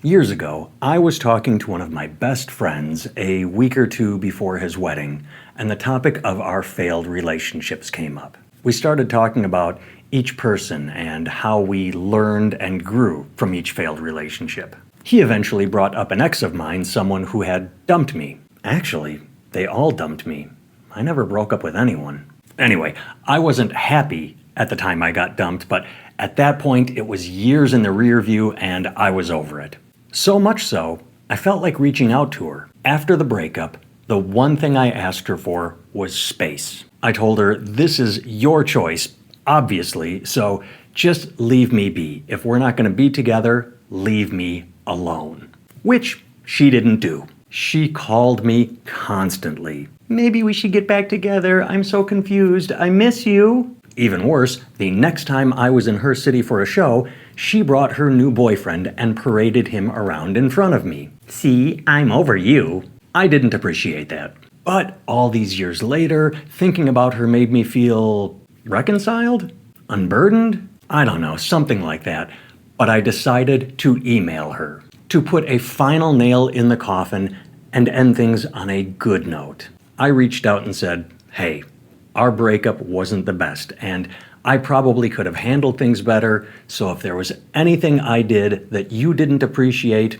Years ago, I was talking to one of my best friends a week or two before his wedding, and the topic of our failed relationships came up. We started talking about each person and how we learned and grew from each failed relationship. He eventually brought up an ex of mine, someone who had dumped me. Actually, they all dumped me. I never broke up with anyone. Anyway, I wasn't happy at the time I got dumped, but at that point it was years in the rear view and I was over it. So much so, I felt like reaching out to her. After the breakup, the one thing I asked her for was space. I told her, this is your choice, obviously, so just leave me be. If we're not going to be together, leave me alone. Which she didn't do. She called me constantly. Maybe we should get back together. I'm so confused. I miss you. Even worse, the next time I was in her city for a show, she brought her new boyfriend and paraded him around in front of me. See, I'm over you. I didn't appreciate that. But all these years later, thinking about her made me feel reconciled? Unburdened? I don't know, something like that. But I decided to email her, to put a final nail in the coffin and end things on a good note. I reached out and said, hey, our breakup wasn't the best, and I probably could have handled things better, so if there was anything I did that you didn't appreciate,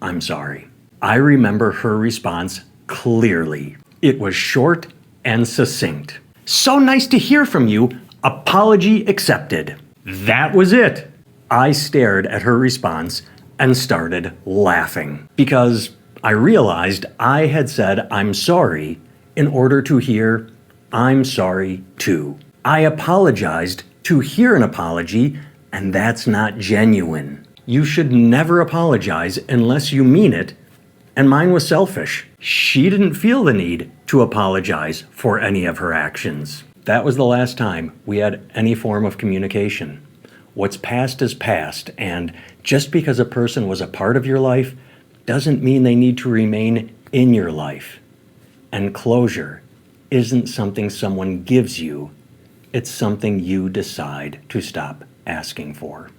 I'm sorry. I remember her response clearly. It was short and succinct. So nice to hear from you. Apology accepted. That was it. I stared at her response and started laughing because I realized I had said I'm sorry in order to hear I'm sorry too. I apologized to hear an apology, and that's not genuine. You should never apologize unless you mean it, and mine was selfish. She didn't feel the need to apologize for any of her actions. That was the last time we had any form of communication. What's past is past, and just because a person was a part of your life doesn't mean they need to remain in your life. And closure isn't something someone gives you, it's something you decide to stop asking for.